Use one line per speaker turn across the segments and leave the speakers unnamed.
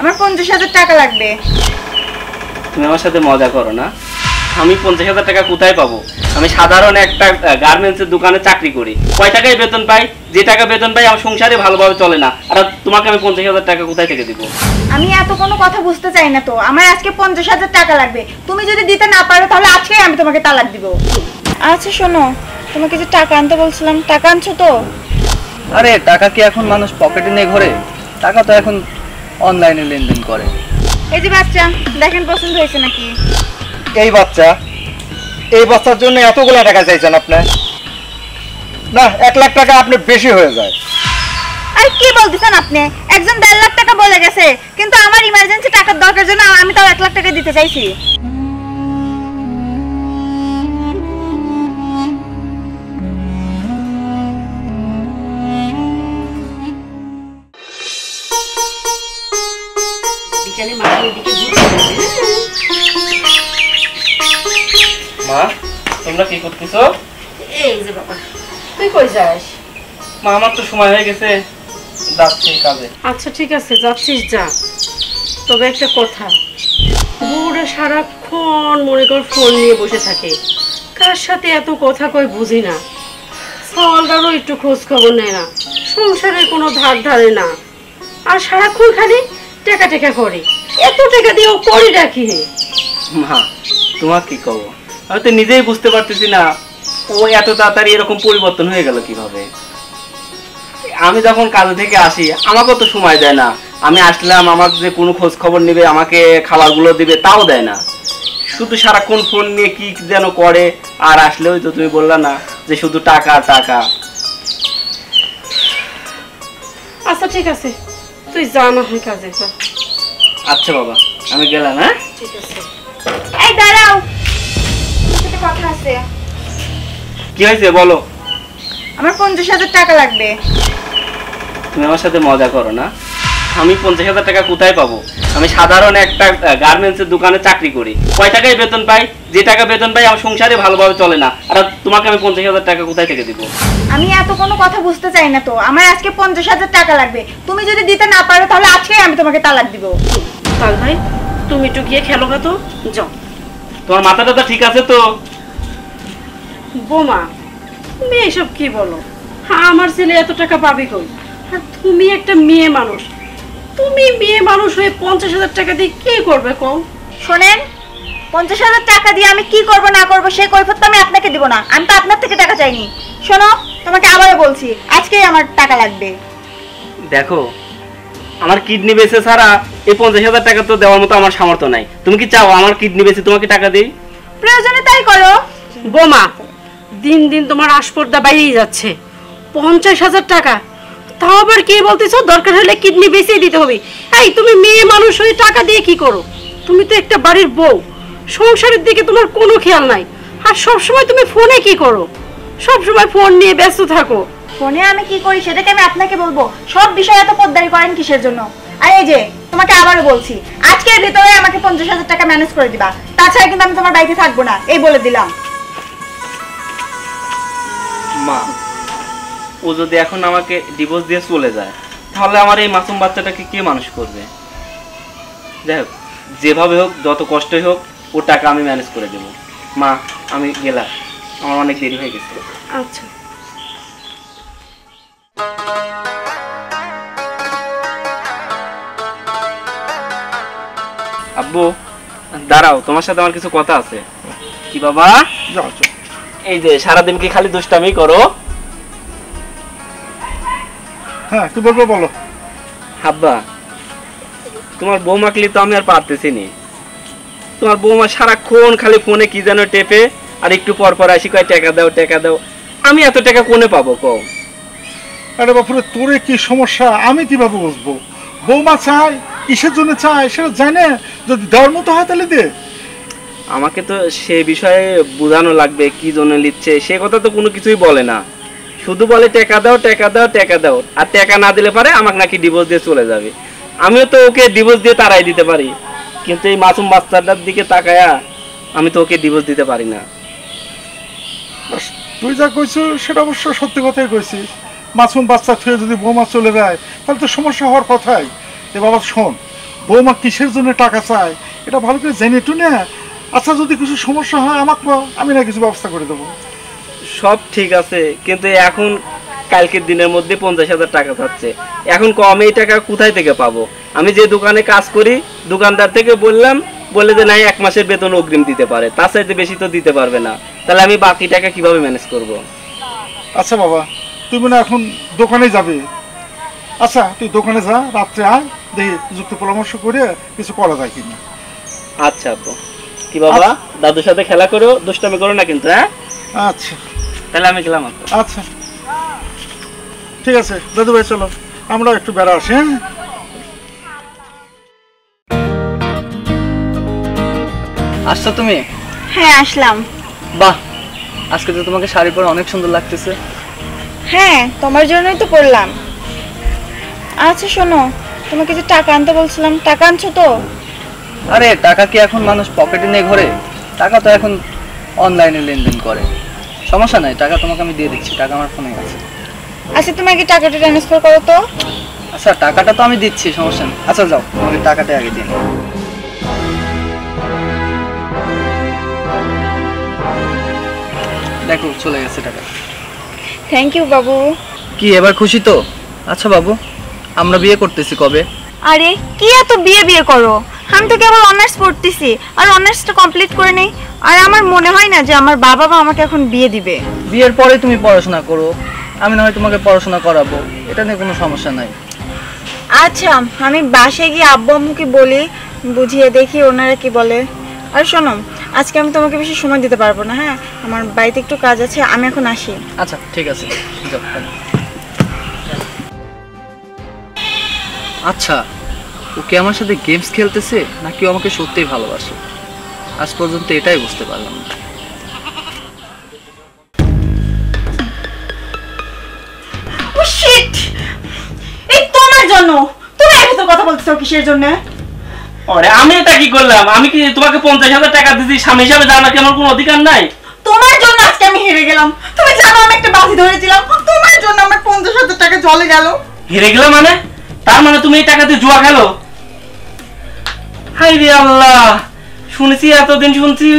আমার 50,000 টাকা লাগবে।
তুমি আমার সাথে মজা করো না? আমি 50,000 টাকা কোথায় পাবো? আমি সাধারণ একটা গার্মেন্টসের দোকানে চাকরি করি। কয় টাকায় বেতন পাই? যে টাকা বেতন পাই আমার সংসারে ভালোভাবে চলে না। আর তোমাকে আমি 50,000 টাকা কোথায় থেকে দিব?
আমি এত কোনো কথা বুঝতে চাই না তো। আমার আজকে 50,000 টাকা লাগবে। তুমি যদি দিতে না পারো তাহলে আজকেই আমি তোমাকে তালাক দিব। আচ্ছা শোনো, তোমাকে যে টাকা আনতে বলছিলাম, টাকা আনছো তো?
আরে টাকা কি এখন মানুষ পকেটে নিয়ে ঘোরে? টাকা তো এখন অনলাইনে লেনদেন করে।
এই যে বাচ্চা, দেখেন পছন্দ হয়েছে নাকি?
এই বাচ্চার জন্য এতগুলো টাকা চাইছেন আপনি? না, 1 লাখ টাকা আপনি বেশি হয়ে যায়।
আরে কি বলতেছেন আপনি? একজন 1.5 লাখ টাকা বলে গেছে, কিন্তু আমার ইমার্জেন্সি টাকার দরকার জন্য আমি তাও 1 লাখ টাকা দিতে চাইছি।
মা, তোমরা কি করতেছো?
এই যে বাবা, তুই কই যাস?
মা, আমার তো সময় হয়ে গেছে, যাচ্ছি কাজে।
আচ্ছা ঠিক আছে, যাচ্ছিস যা। তবে একটা কথা, বউরা সারাক্ষণ মনে কর ফোন নিয়ে বসে থাকে। কার সাথে এত কথা কই বুঝি না। সওয়ালদারও একটু খোঁজ খবর নেয় না, সংসারের কোনো ধার ধারে না, আর সারাক্ষণ খালি টাকা টাকা করে। এত টাকা দিয়েও করি রাখি।
মা, তোমার কি কব? আমি তো নিজেই বুঝতে পারতেছি না ও এত তাড়াতাড়ি এরকম পরিবর্তন হয়ে গেল কিভাবে। আমি যখন কাজ থেকে আসি আমাকেও তো সময় দেয় না। আমি আসলাম, আমার যে কোনো খোঁজ খবর নেবে, আমাকে খাবারগুলো দিবে, তাও দেয় না। শুধু সারাক্ষণ ফোন নিয়ে কি যেন করে। আর আসলেও তো তুমি বললা না যে শুধু টাকা টাকা।
আচ্ছা ঠিক আছে, তুই যা না হয় কাজে যা।
আচ্ছা বাবা, আমি গেলাম। হ্যাঁ
ঠিক আছে।
এই দাঁড়াও, একটা কথা আছে।
কি হয়েছে বলো?
আমার 50,000 টাকা লাগবে।
তুমি আমার সাথে মজা করো না? আমি 50,000 টাকা কোথায় পাবো? আমি সাধারণ একটা গার্মেন্টসের দোকানে চাকরি করি। কয় টাকায় বেতন পাই? যে টাকা বেতন পাই আমার সংসারে ভালোভাবে চলে না। আর তোমাকে আমি 50,000 টাকা কোথায় থেকে দিব?
আমি এত কোনো কথা বুঝতে চাই না তো। আমার আজকে 50,000 টাকা লাগবে। তুমি যদি দিতে না পারো তাহলে আজকেই আমি তোমাকে তালাক দিব।
তাল ভাই, তুমি একটু গিয়ে খেলো গা তো, যাও।
তোমার মাথাটা তো ঠিক আছে তো?
বোমা, তুমি এসব কি বলো? হ্যাঁ, আমার ছেলে এত টাকা পাবে কই? আর তুমি একটা মেয়ে মানুষ, তুমি মেয়ে মানুষ হয়ে 50,000 টাকা দিয়ে কি করবে কও?
শোনেন, 50,000 টাকা দিয়ে আমি কি করব না করব সেই কৈফিয়ত তো আমি আপনাকে দিব না। আমি তো আপনার থেকে টাকা চাইনি। শোনো, তোমাকে আবারও বলছি, আজকেই আমার টাকা লাগবে।
দেখো, আমার কিডনি বেচে ছাড়া এই 50,000 টাকা তো দেওয়ার মতো আমার সামর্থ্য নাই। তুমি কি চাও আমার কিডনি বেচে তোমাকে টাকা দেই?
প্রয়োজনে তাই করো।
বোমা, দিন দিন তোমার আসপর্দা বাইরেই যাচ্ছে। 50,000 টাকা, তাও আবার কি বলতেছো? দরকার হলে কিডনি বেচে দিতে হবে। এই, তুমি মেয়ে মানুষ হয়ে টাকা দিয়ে কি করো? তুমি তো একটা বাড়ির বউ, সংসারের দিকে তোমার কোনো খেয়াল নাই। আর সবসময় তুমি ফোনে কি করো? সবসময় ফোন নিয়ে ব্যস্ত থাকো।
ফোনে আমি কি করি সেটাকে আমি আপনাকে বলবো? সব বিষয় এত পদ্দারি করেন কিসের জন্য? আর এই যে, তোমাকে আবারও বলছি, আজকের ভিতরে আমাকে 50,000 টাকা ম্যানেজ করে দিবা। তাছাড়া কিন্তু আমি তোমার বাড়িতে থাকবো না, এই বলে দিলাম।
মা, ও যদি এখন আমাকে ডিভোর্স দিয়ে চলে যায় তাহলে আমার এই মাসুম বাচ্চাটাকে কে মানুষ করবে? যাই হোক, যেভাবে হোক, যত কষ্টই হোক, ও টাকা আমি ম্যানেজ করে দেবো। মা, আমি গেলাম, আমার অনেক দেরি হয়ে গেছে।
আচ্ছা।
আব্বু, দাঁড়াও, তোমার সাথে আমার কিছু কথা আছে। কি বাবা? এই যে সারাদিন কি খালি দুষ্টামি করো?
হ্যাঁ, কি বলবো বলো।
আব্বা, তোমার বৌমাকে তো আমি আর পারতেছি নি। তোমার বৌমা সারাক্ষণ খালি ফোনে কি যেন টেপে, আর একটু পর পর আসি কয় টাকা দাও টাকা দাও। আমি এত টাকা কোনে পাবো কও?
আরে বাপুরে, তোরে কি সমস্যা আমি কিভাবে বুঝবো? বৌমা চায়, কিসের জন্য চায় সেটা জানে। যদি দেওয়ার মতো হয় তাহলে দে।
আমাকে তো সে বিষয়ে বোঝানো লাগবে কি জন্য নিচ্ছে। সে কথা তো কোনো কিছুই বলে না, শুধু বলে টাকা দাও টাকা দাও টাকা দাও। আর টাকা না দিলে পারে আমাকে নাকি ডিভোর্স দিয়ে চলে যাবে। আমিও তো ওকে ডিভোর্স দিয়ে তাড়াই দিতে পারি, কিন্তু এই মাসুম বাচ্চাটার দিকে তাকায়া আমি তো ওকে ডিভোর্স দিতে পারি না।
তুই যা কইছিস সেটা অবশ্য সত্যি কথাই কইছিস। মাসুম বাচ্চা থুয়ে যদি বৌমা চলে যায় তাহলে তো সমস্যা হওয়ার কথাই। এ বাবা শোন, বৌমা কিসের জন্য টাকা চায় এটা ভালো করে জেনে টুনে, আচ্ছা যদি কিছু সমস্যা হয় আমাকে বল, আমি না কিছু ব্যবস্থা করে দেবো।
সব ঠিক আছে, কিন্তু এখন কালকের দিনের মধ্যে 50,000 টাকা চাচ্ছে। এখন কম এই টাকা কোথায় থেকে পাবো? আমি যে দোকানে কাজ করি দোকানদার থেকে বললাম, বলে যে নাই 1 মাসের বেতন অগ্রিম দিতে পারে, তার চাইতে বেশি তো দিতে পারবে না। তাহলে আমি বাকি টাকা কিভাবে ম্যানেজ করব?
আচ্ছা বাবা, তুমি না এখন দোকানে যাবে, আচ্ছা তুই দোকানে যা, রাত্রে আয়, দেখি যুক্ত পরামর্শ করে কিছু করা যায় কিনা।
আচ্ছা আব্বু। কি বাবা, দাদুর সাথে খেলা করো, দুষ্টামি করো না কিন্তু, হ্যাঁ?
আচ্ছা
তাহলে আমি গেলাম আব্বু।
আচ্ছা ঠিক আছে দাদু ভাই, চলো আমরাও একটু বেড়া আসি। হ্যাঁ
আসছো তুমি?
হ্যাঁ আসলাম।
বাহ, আজকে তো তোমাকে শাড়ি পরে অনেক সুন্দর লাগতেছে।
হ্যাঁ তোমার জন্যই তো করলাম। আচ্ছা শোনো, তোমাকে যে টাকা আনতে বলছিলাম, টাকা আনছো তো?
আরে টাকা কি এখন মানুষ পকেটে নিয়ে ঘোরে? টাকা তো এখন অনলাইনে লেনদেন করে। সমস্যা নাই, টাকা তোমাকে আমি দিয়ে দিচ্ছি, টাকা আমার ফোনে আছে।
আচ্ছা তুমি আগে টাকাটা ট্রান্সফার করো তো।
আচ্ছা টাকাটা তো আমি দিচ্ছি, সমস্যা নেই। আচ্ছা যাও, তোমাকে টাকাটা আগে দিন। দেখো চলে গেছে টাকা।
থ্যাংক ইউ বাবু।
কি এবার খুশি তো? আচ্ছা বাবু, আমরা বিয়ে করতেছি কবে?
আরে কি এত বিয়ে বিয়ে করো, আমি তো কেবল অনার্স পড়তেছি, আর অনার্সটা কমপ্লিট করে নেই। আর আমার মনে হয় না যে আমার বাবা মা আমাকে এখন বিয়ে দিবে।
বিয়ের পরে তুমি পড়াশোনা করো, আমি না হয় তোমাকে পড়াশোনা করাবো, এটা নিয়ে কোনো সমস্যা নাই।
আচ্ছা আমি বাসায় গিয়ে আব্বু আম্মুকে বলি, বুঝিয়ে দেখি ওনারা কি বলে। আর শোনো, আজকে আমি তোমাকে বেশি সময় দিতে পারবো না, হ্যাঁ আমার বাড়িতে একটু কাজ আছে, আমি এখন আসি।
আচ্ছা ঠিক আছে, যাও, তাহলে। আচ্ছা ও কি আমার সাথে গেমস খেলতেছে নাকি ও আমাকে সত্যিই ভালোবাসে? আজ পর্যন্ত এটাই বুঝতে পারলাম না।
ও শিট, এই তোমার জন্য। তুমি এত কথা বলতেছো কিসের জন্য?
আরে আমি এটা কি করলাম? আমি কি তোমাকে 50,000 টাকা দিয়েছি, স্বামী হিসাবে জানা কি আমার কোনো অধিকার নাই?
তোমার জন্য আজকে আমি হেরে গেলাম। তুমি জানো আমি একটা বাজি ধরেছিলাম, তোমার জন্য আমার 50,000 টাকা জলে গেল।
হেরে গেলাম মানে? তার মানে তুমি এই টাকা দিয়ে জুয়া খেলো? হাই রে আল্লাহ, শুনেছি এতদিন শুনছি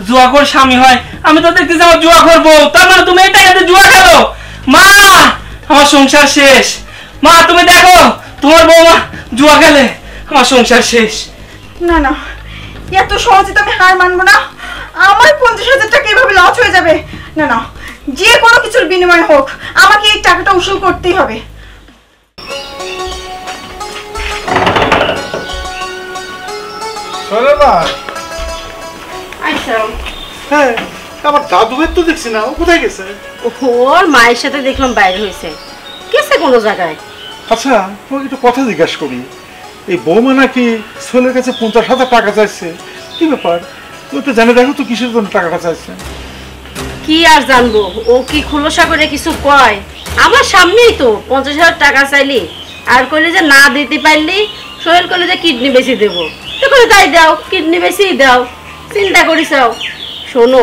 জুয়াখোর স্বামী হয়, আমি তো দেখতেছি আমার জুয়াখোর বউ। তার মানে তুমি এই টাকা দিয়ে জুয়া খেলো? মা, আমার সংসার শেষ। মা তুমি দেখো, তোমার বৌমা জুয়া খেলে, আমার সংসার শেষ।
না না, এত সহজে তো আমি হার মানবো না। আমার 50,000 টাকা এভাবে লস হয়ে যাবে না। না, যে কোনো কিছুর বিনিময়ে হোক আমাকে এই টাকাটা উসুল করতেই হবে।
চলো না।
আচ্ছা,
হ্যাঁ আমার দাদু ভাই তো দেখছি না, ও কোথায় গেছে?
ওর মায়ের সাথে দেখলাম বাইরে হয়েছে, গেছে কোনো জায়গায়।
আচ্ছা তোমাকে একটু কথা জিজ্ঞাসা করি, এই বৌমা নাকি ছেলের কাছে 50,000 টাকা চাইছে, কি ব্যাপার? তুমি একটু জানে দেখো তো কিসের জন্য টাকাটা চাইছে।
কি আর জানবো, ও কি খোলসা করে কিছু কয়? আমার সামনেই তো 50,000 টাকা চাইলি, আর কইলে যে না দিতে পারলি সোহেল কইলে যে কিডনি বেশি দেবো, কইলে তাই দাও, কিডনি বেশি দাও, চিন্তা করিসাও। শোনো,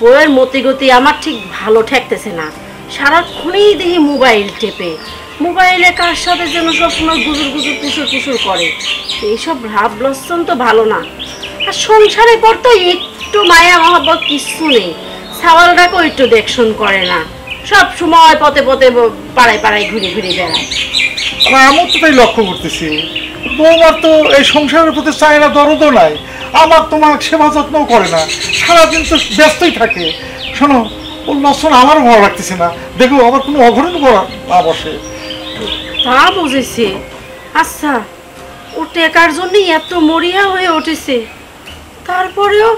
বউয়ের মতি গতি আমার ঠিক ভালো ঠেকতেছে না। সারাক্ষণই দেখি মোবাইল টেপে, মোবাইলে কার সাথে যেন সবসময় গুজুর গুজুর কুসুর কুসুর করে। এইসব ভাব লক্ষণ তো ভালো না। আর সংসারের পর তো একটু মায়া মহব্বত কিচ্ছু নেই। ছাওয়ালটাকেও একটু দেখশন করে না, সব সময় পথে পথে পাড়ায় পাড়ায় ঘুরে ঘুরে বেড়ায়।
আমার তো তাই লক্ষ্য করতেছি, বৌমার তো এই সংসারের প্রতি চাহিদা দরদও নাই, আমার তোমার সেবা যত্নও করে না, সারাদিন তো ব্যস্তই থাকে। শোনো, ওর লক্ষণ আমারও ভালো লাগতেছে না, দেখো আবার কোনো অঘটন করা না বসে।
তা বুঝেছি। আচ্ছা, ও টেকার জন্যই এত মরিয়া হয়ে উঠেছে, তারপরেও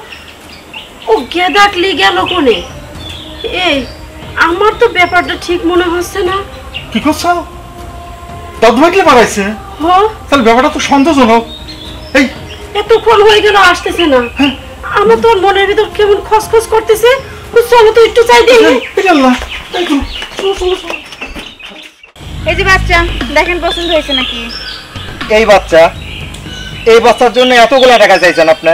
ও গেদাকলি গেল কোনে? এই আমার তো ব্যাপারটা ঠিক মনে হচ্ছে না।
কি করছো? দাদু ভাইকে বাড়াইছে?
হ,
তাহলে ব্যাপারটা তো সন্দেহজনক। এই
এতক্ষণ হয়ে গেল আসতেছে না, আমার তো মনের ভিতর কেমন খসখস করতেছে। চলো তো একটু চাই দিই।
এই আল্লাহ, এই তো, চলো, চলো, চলো।
এই যে বাচ্চা, দেখেন পছন্দ হয়েছে নাকি?
এই বাচ্চার জন্য এতগুলা টাকা চাইছেন আপনি?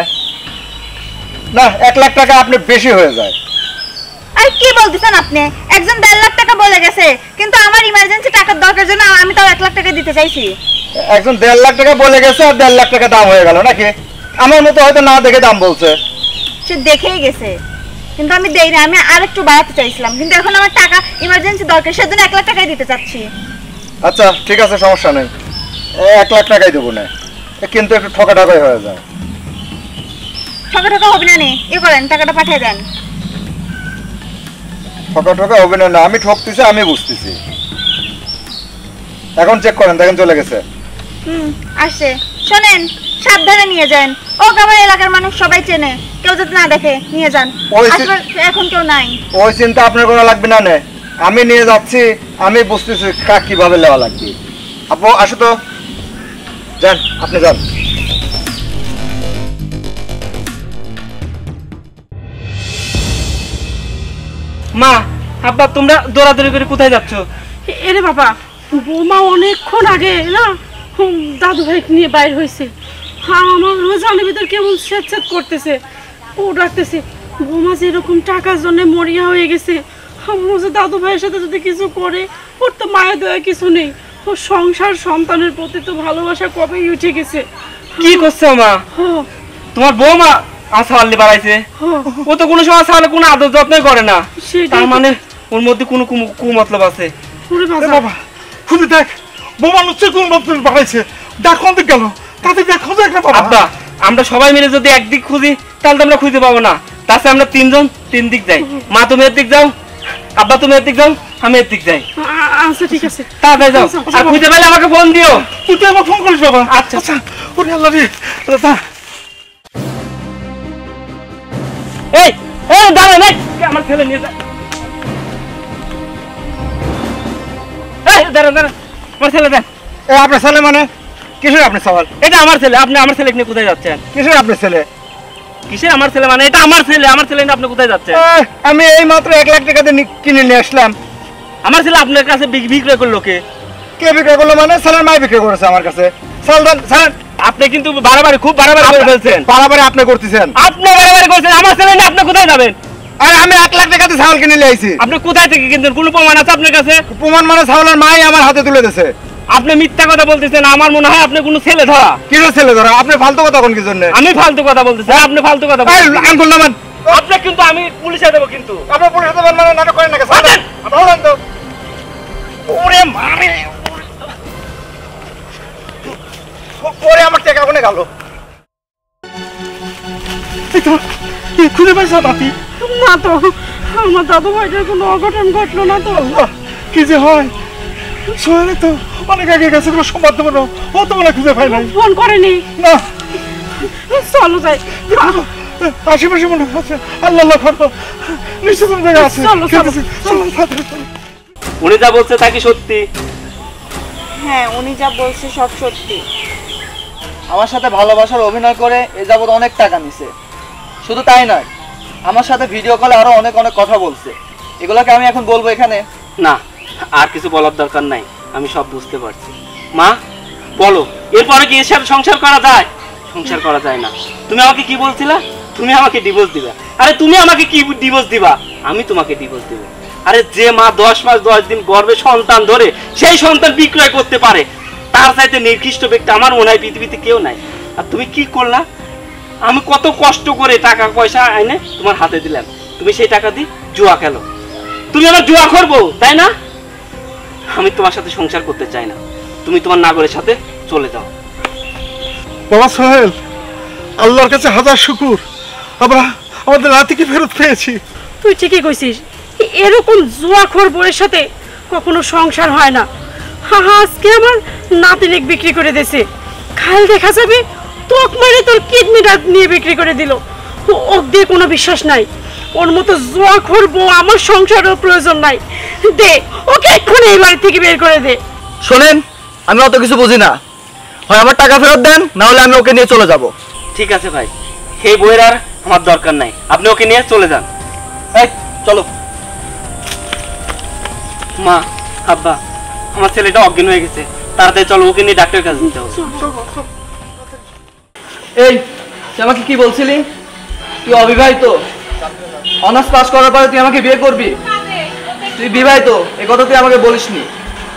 না, 1 লাখ টাকা আপনি বেশি হয়ে যায়।
আর কি বলতেছেন আপনি? একজন 1.5 লাখ টাকা বলে গেছে, কিন্তু আমার ইমার্জেন্সি টাকার দরকার জন্য আমি তাও 1 লাখ টাকা দিতে চাইছি।
একজন 1.5 লাখ টাকা বলে গেছে আর 1.5 লাখ টাকা দাম হয়ে গেল নাকি? আমার মতো হয়তো না দেখে দাম বলছে।
সে দেখেই গেছে, কিন্তু আমি দেই না, আমি আর একটু বাড়াতে চাইছিলাম, কিন্তু এখন আমার টাকা ইমার্জেন্সি দরকার, সেজন্য 1 লাখ টাকাই দিতে চাচ্ছি।
আচ্ছা ঠিক আছে, সমস্যা নেই, 1 লাখ টাকাই দেবো না, কিন্তু একটু ঠকাঠকাই হয়ে যায়।
টাকা হবে না নে, করেন টাকাটা পাঠিয়ে দেন।
ঠকা হবে না, আমি ঠকতেছি, আমি বুঝতেছি। এখন চেক করেন, দেখেন চলে গেছে।
আসছে। শোনেন, সাবধানে নিয়ে যান, ও আমার এলাকার মানুষ সবাই চেনে, কেউ যদি না দেখে নিয়ে যান। আসলে এখন কেউ নাই।
ওই চিন্তা আপনার করা লাগবে না, আমি নিয়ে যাচ্ছি, আমি বুঝতেছি কাক কিভাবে নেওয়া লাগবে। আপু আসো তো, যান আপনি যান।
মা, আব্বা, তোমরা দৌড়াদৌড়ি করে কোথায় যাচ্ছ?
এরে বাবা, বৌমা অনেকক্ষণ আগে না দাদু ভাই নিয়ে বাইর হয়েছে। আমার রোজানের ভিতর কেমন স্যাঁত করতেছে, ও ডাকতেছে। বৌমা যেরকম টাকার জন্য মরিয়া হয়ে গেছে, আমার দাদু ভাইয়ের সাথে যদি কিছু করে, ওর তো মায়া দেওয়া কিছু নেই। ওর সংসার সন্তানের প্রতি তো ভালোবাসা কবেই উঠে গেছে।
কি করছো মা? তোমার বৌমা আশাওয়ালি বাড়াইছে, ও তো কোনো সময় আশাওয়ালি কোনো আদর যত্নই করে না, তার মানে ওর মধ্যে কোনো কুমতলব আছে।
বাবা খুঁজে দেখ, বোমা নিশ্চয়ই কোন মতলব বাড়াইছে, দেখো দিক গেল, তাদের দেখো দেখ না বাবা।
আব্বা, আমরা সবাই মিলে যদি একদিক খুঁজি তাহলে তো আমরা খুঁজে পাবো না, তাছাড়া আমরা 3 জন 3 দিক যাই। মা তুমি এর দিক যাও, আব্বা তুমি এর দিক যাও, আমি এর দিক যাই।
আচ্ছা ঠিক আছে,
তাড়াতাড়ি যাও, আর খুঁজে পেলে আমাকে ফোন দিও।
তুই তো আমার ফোন করিস বাবা।
আচ্ছা
আচ্ছা, ওরে আল্লাহ রে,
এই এই দাঁড়ান, আমার ছেলে নিয়ে যা। এই দাঁড়ান দাঁড়ান, আমার ছেলে দেন।
আপনার ছেলে মানে কিসের আপনার সওয়াল?
এটা আমার ছেলে, আপনি আমার ছেলে নিয়ে কোথায় যাচ্ছেন?
কিসের আপনার ছেলে?
কিসের আমার ছেলে মানে? এটা আমার ছেলে, আমার ছেলে নিয়ে আপনি কোথায় যাচ্ছেন?
আমি এই মাত্র 1 লাখ টাকা দিয়ে কিনে নিয়ে আসলাম।
আমার ছেলে আপনার কাছে বিক্রয় করলো কে?
কে বিক্রি করলো মানে? ছেলের মাই বিক্রি করেছে আমার কাছে।
আপনি কিন্তু বাড়াবাড়ি, খুব বাড়াবাড়ি করে ফেলছেন।
বাড়াবাড়ি আপনি করতেছেন।
আপনি বাড়াবাড়ি করছেন, আমার ছেলে নিয়ে আপনি কোথায় যাবেন?
আর আমি 1 লাখ টাকা দিয়ে ছাগল কিনে নিয়ে আইছি।
আপনি কোথায় থেকে কিনছেন? কোনো প্রমাণ আছে আপনার কাছে?
প্রমাণ মানে ছাগলের মাই আমার হাতে তুলে দিয়েছে।
আপনি মিথ্যা কথা বলতেছেন, আমার মনে হয় আপনি কোনো ছেলে ধরা।
কিসের ছেলে ধরা? আপনি ফালতু কথা কোন কি জন্য?
আমি ফালতু কথা বলতেছি, আপনি ফালতু কথা বলতেছেন।
আঙ্গুল নামান।
আপনি কিন্তু আমি পুলিশে দেবো কিন্তু।
আপনি পুলিশে দেবেন মানে নাটক করেন নাকি? ধরেন তো। ওরে মারে, ওরে আমার টাকা কোনে গেল?
খুঁজে পাইছ নাতি?
না তো, আমার দাদু ভাইটার কোনো অঘটন ঘটলো না তো।
কি যে হয়, শহরে তো অনেক আগে গেছে, কোনো সংবাদ দেবো না, ও তো মনে খুঁজে পাই নাই।
ফোন করেনি?
না,
চলো যাই।
আশেপাশে মনে হচ্ছে আল্লাহ আল্লাহ করবো, নিশ্চয় কোনো জায়গায় আছে।
চলো, চলো,
চলো, তাড়াতাড়ি চলো।
উনি যা বলছে তা কি সত্যি?
হ্যাঁ, উনি যা বলছে সব সত্যি।
আমার সাথে ভালোবাসার অভিনয় করে এ যাবৎ অনেক টাকা নিছে। শুধু তাই নয়, আমার সাথে ভিডিও কলে আরো অনেক অনেক কথা বলছে। এগুলোকে আমি এখন বলবো এখানে?
না, আর কিছু বলার দরকার নাই, আমি সব বুঝতে পারছি। মা বলো, এরপরে কি এর সাথে সংসার করা যায়? সংসার করা যায় না। তুমি আমাকে কি বলছিলা? তুমি আমাকে ডিভোর্স দিবা। আরে তুমি আমাকে কি ডিভোর্স দিবা? আমি তোমাকে ডিভোর্স দেব। আরে যে মা 10 মাস 10 দিন গর্ভে সন্তান ধরে সেই সন্তান বিক্রয় করতে পারে, তার চাইতে নিকৃষ্ট ব্যক্তি আমার মনে হয় পৃথিবীতে কেউ নাই। আর তুমি কি করলা? আমি কত কষ্ট করে টাকা পয়সা এনে তোমার হাতে দিলাম, তুমি সেই টাকা দিয়ে জুয়া খেলো। তুমি আমার জুয়া করবো, তাই না? আমি তোমার সাথে সংসার করতে চাই না, তুমি তোমার নাগরের সাথে চলে যাও।
বাবা সোহেল, আল্লাহর কাছে হাজার শুকুর, আমরা আমাদের নাতিকে ফেরত পেয়েছি।
তুই ঠিকই কইছিস, এরকম জুয়াখোর বউয়ের সাথে কখনো সংসার হয় না। আজকে আমার নাতিনেক বিক্রি করে দিয়েছে, খাল দেখা যাবে তোক মারে তোর কিডনিটা নিয়ে বিক্রি করে দিল। ওক দিয়ে কোনো বিশ্বাস নাই, ওর মতো জুয়াখোর বউ আমার সংসারের প্রয়োজন নাই। দে ওকে এক্ষুনি এই বাড়ি থেকে বের করে দে।
শোনেন, আমি অত কিছু বুঝি না, হয় আমার টাকা ফেরত দেন, না হলে আমি ওকে নিয়ে চলে যাব।
ঠিক আছে ভাই, সেই বইয়ের আর আমার দরকার নাই, আপনি ওকে নিয়ে চলে যান।
এই চলো।
মা, আব্বা, আমার ছেলেটা অজ্ঞান হয়ে গেছে, তাড়াতাড়ি চলো, ওকে নিয়ে ডাক্তারের কাছে দিতে হবে।
এই তুই আমাকে কি বলছিলি? তুই অবিবাহিত, অনার্স পাস করার পরে তুই আমাকে বিয়ে করবি? তুই বিবাহিত, এ কথা তুই আমাকে বলিসনি।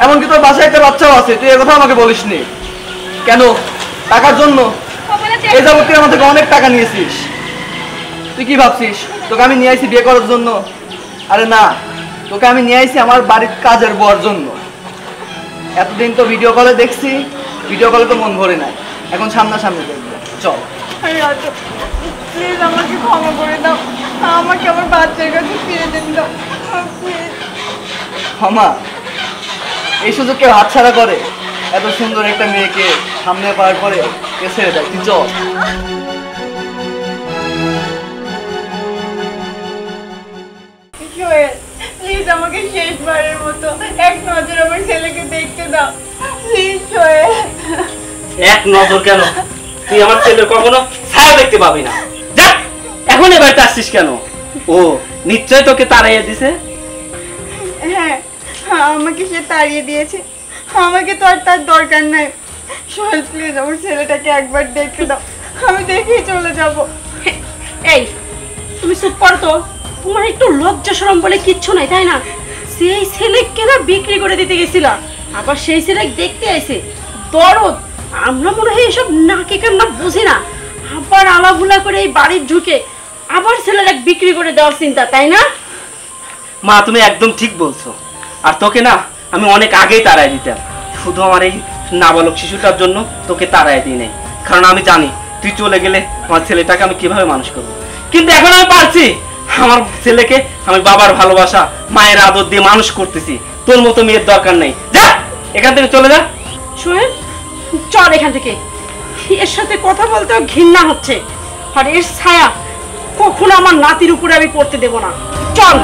এমনকি তোর বাসায় একটা বাচ্চাও আছে, তুই এ কথা আমাকে বলিসনি। কেন? টাকার জন্য? এই যাবত তুই আমার থেকে অনেক টাকা নিয়েছিস। তুই কি ভাবছিস তোকে আমি নিয়ে আইছি বিয়ে করার জন্য? আরে না, তোকে আমি নিয়ে আইছি আমার বাড়ির কাজের বউর জন্য। এতদিন তো ভিডিও কলে দেখছি, ভিডিও কলে তো মন ভরে নাই, এখন সামনাসামনি দেখবো। চল।
প্লিজ আমাকে ক্ষমা করে দাও, আমাকে আমার বাচ্চার কাছে ফিরে দিন দাও প্লিজ।
ক্ষমা? এই সুযোগ কেউ হাতছাড়া করে? এত সুন্দর একটা মেয়েকে সামনে পাওয়ার পরে কে ছেড়ে দেয়? তুই চল।
প্লিজ আমাকে শেষবারের মতো এক নজর আমার ছেলেকে দেখতে দাও প্লিজ সোহেল।
এক নজর কেন? তুই আমার ছেলের কখনো ছায়া দেখতে পাবি না। যা, এখন এবার আসছিস কেন? ও নিশ্চয় তোকে তাড়াইয়া দিছে।
হ্যাঁ, আমাকে সে তাড়িয়ে দিয়েছে, আমাকে তো আর তার দরকার নাই। সোহেল প্লিজ আমার ছেলেটাকে একবার দেখতে দাও, আমি দেখেই চলে যাব।
এই তুমি চুপ করো তো, তোমার একটু লজ্জা শরম বলে কিচ্ছু নাই তাই না? সেই ছেলেকে না বিক্রি করে দিতে গেছিলা, আবার সেই ছেলে দেখতে আইছে। দরদ আমরা মনে হয় এসব নাকি কান্না বুঝি না, আবার আলাভুলা করে এই বাড়ির ঢুকে আবার ছেলেটা বিক্রি করে দেওয়ার চিন্তা, তাই না?
মা তুমি একদম ঠিক বলছো। আর তোকে না আমি অনেক আগেই তাড়াই দিতাম, শুধু আমার এই নাবালক শিশুটার জন্য তোকে তাড়াই দিই নাই, কারণ আমি জানি তুই চলে গেলে আমার ছেলেটাকে আমি কিভাবে মানুষ করব। কিন্তু এখন আমি পারছি, আমার ছেলেকে আমি বাবার ভালোবাসা মায়ের আদর দিয়ে মানুষ করতেছি। তোর মতো মেয়ের দরকার নেই, যা এখান থেকে চলে যা।
সোহেল চল এখান থেকে, এর সাথে কথা বলতেও ঘৃণা হচ্ছে, আর এর ছায়া কখনো আমার নাতির উপরে আমি পড়তে দেব না। চল।